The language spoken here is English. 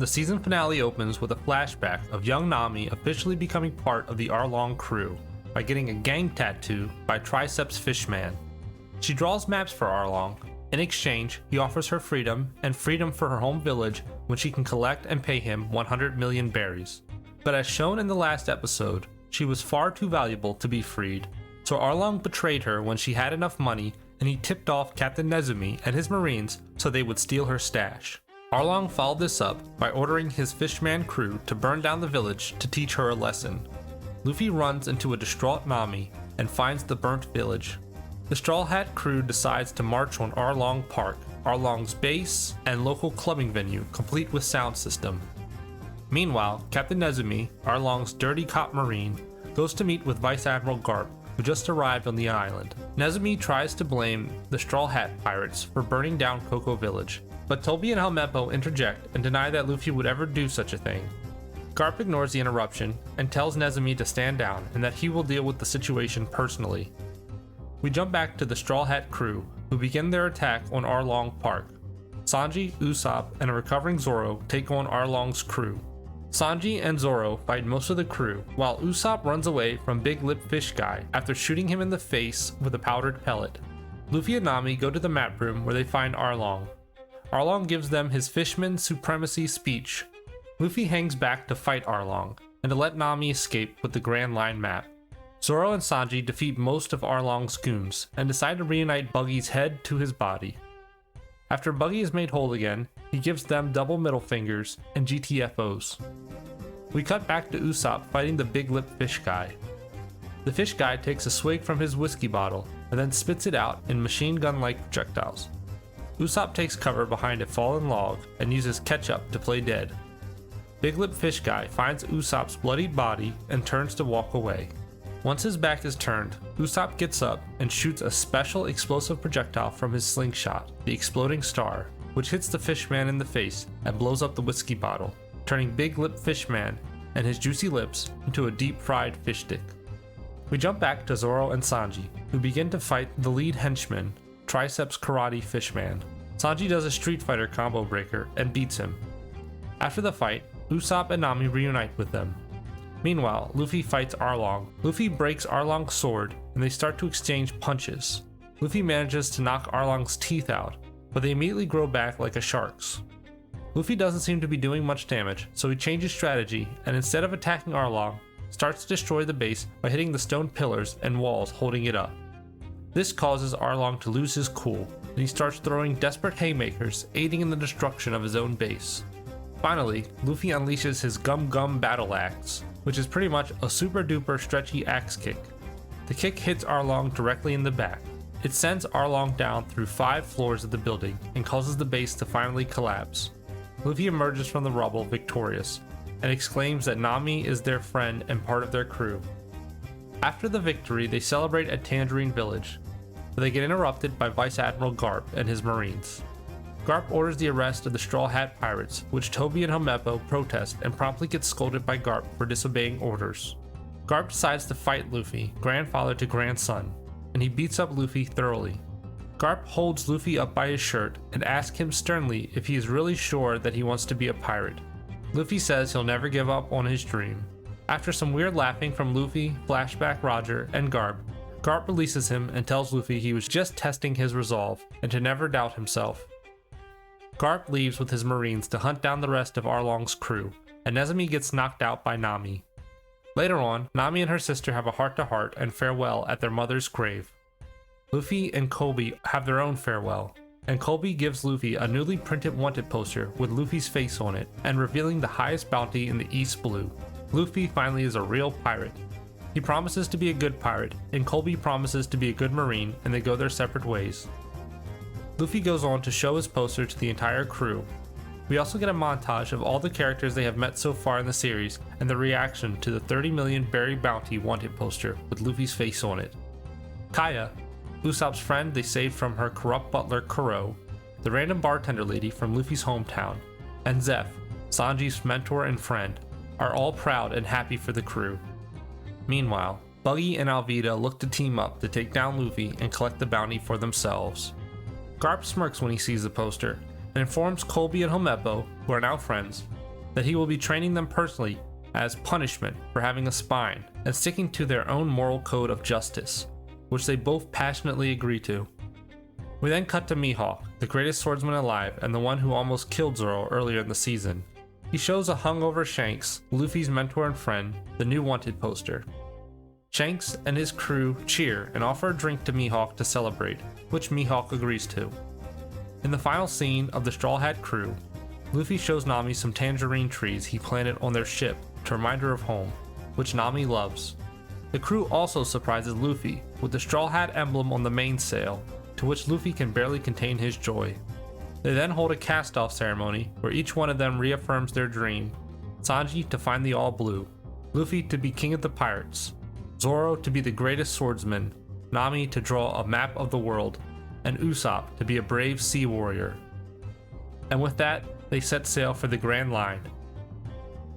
The season finale opens with a flashback of young Nami officially becoming part of the Arlong crew by getting a gang tattoo by Triceps Fishman. She draws maps for Arlong. In exchange, he offers her freedom and freedom for her home village when she can collect and pay him 100 million berries. But as shown in the last episode, she was far too valuable to be freed. So Arlong betrayed her when she had enough money, and he tipped off Captain Nezumi and his marines so they would steal her stash. Arlong followed this up by ordering his fishman crew to burn down the village to teach her a lesson. Luffy runs into a distraught Nami and finds the burnt village. The Straw Hat crew decides to march on Arlong Park, Arlong's base and local clubbing venue, complete with sound system. Meanwhile, Captain Nezumi, Arlong's dirty cop marine, goes to meet with Vice Admiral Garp, who just arrived on the island. Nezumi tries to blame the Straw Hat pirates for burning down Cocoa Village, but Toby and Helmeppo interject and deny that Luffy would ever do such a thing. Garp ignores the interruption and tells Nezumi to stand down and that he will deal with the situation personally. We jump back to the Straw Hat crew, who begin their attack on Arlong Park. Sanji, Usopp, and a recovering Zoro take on Arlong's crew. Sanji and Zoro fight most of the crew, while Usopp runs away from Big Lip Fish Guy after shooting him in the face with a powdered pellet. Luffy and Nami go to the map room where they find Arlong. Arlong gives them his Fishman Supremacy speech. Luffy hangs back to fight Arlong, and to let Nami escape with the Grand Line map. Zoro and Sanji defeat most of Arlong's goons, and decide to reunite Buggy's head to his body. After Buggy is made whole again, he gives them double middle fingers and GTFOs. We cut back to Usopp fighting the Big Lip Fish Guy. The fish guy takes a swig from his whiskey bottle, and then spits it out in machine gun-like projectiles. Usopp takes cover behind a fallen log and uses ketchup to play dead. Big Lip Fish Guy finds Usopp's bloodied body and turns to walk away. Once his back is turned, Usopp gets up and shoots a special explosive projectile from his slingshot, the Exploding Star, which hits the fishman in the face and blows up the whiskey bottle, turning Big Lip Fishman and his juicy lips into a deep-fried fish stick. We jump back to Zoro and Sanji, who begin to fight the lead henchman, Triceps Karate Fishman. Sanji does a Street Fighter combo breaker and beats him. After the fight, Usopp and Nami reunite with them. Meanwhile, Luffy fights Arlong. Luffy breaks Arlong's sword, and they start to exchange punches. Luffy manages to knock Arlong's teeth out, but they immediately grow back like a shark's. Luffy doesn't seem to be doing much damage, so he changes strategy, and instead of attacking Arlong, starts to destroy the base by hitting the stone pillars and walls holding it up. This causes Arlong to lose his cool, and he starts throwing desperate haymakers, aiding in the destruction of his own base. Finally, Luffy unleashes his Gum Gum Battle Axe, which is pretty much a super duper stretchy axe kick. The kick hits Arlong directly in the back. It sends Arlong down through 5 floors of the building and causes the base to finally collapse. Luffy emerges from the rubble victorious and exclaims that Nami is their friend and part of their crew. After the victory, they celebrate at Tangerine Village, but they get interrupted by Vice Admiral Garp and his marines. Garp orders the arrest of the Straw Hat pirates, which Toby and Helmeppo protest and promptly get scolded by Garp for disobeying orders. Garp decides to fight Luffy, grandfather to grandson, and he beats up Luffy thoroughly. Garp holds Luffy up by his shirt and asks him sternly if he is really sure that he wants to be a pirate. Luffy says he'll never give up on his dream. After some weird laughing from Luffy, Flashback Roger, and Garp, Garp releases him and tells Luffy he was just testing his resolve and to never doubt himself. Garp leaves with his marines to hunt down the rest of Arlong's crew, and Nezumi gets knocked out by Nami. Later on, Nami and her sister have a heart-to-heart and farewell at their mother's grave. Luffy and Kobe have their own farewell, and Kobe gives Luffy a newly printed wanted poster with Luffy's face on it and revealing the highest bounty in the East Blue. Luffy finally is a real pirate. He promises to be a good pirate, and Kobe promises to be a good marine, and they go their separate ways. Luffy goes on to show his poster to the entire crew. We also get a montage of all the characters they have met so far in the series and their reaction to the 30 million berry bounty wanted poster with Luffy's face on it. Kaya, Usopp's friend they saved from her corrupt butler Kuro, the random bartender lady from Luffy's hometown, and Zeph, Sanji's mentor and friend, are all proud and happy for the crew. Meanwhile, Buggy and Alvida look to team up to take down Luffy and collect the bounty for themselves. Garp smirks when he sees the poster and informs Colby and Helmeppo, who are now friends, that he will be training them personally as punishment for having a spine and sticking to their own moral code of justice, which they both passionately agree to. We then cut to Mihawk, the greatest swordsman alive and the one who almost killed Zoro earlier in the season. He shows a hungover Shanks, Luffy's mentor and friend, the new wanted poster. Shanks and his crew cheer and offer a drink to Mihawk to celebrate, which Mihawk agrees to. In the final scene of the Straw Hat crew, Luffy shows Nami some tangerine trees he planted on their ship to remind her of home, which Nami loves. The crew also surprises Luffy with the Straw Hat emblem on the mainsail, to which Luffy can barely contain his joy. They then hold a cast-off ceremony where each one of them reaffirms their dream: Sanji to find the All Blue, Luffy to be king of the pirates, Zoro to be the greatest swordsman, Nami to draw a map of the world, and Usopp to be a brave sea warrior. And with that, they set sail for the Grand Line,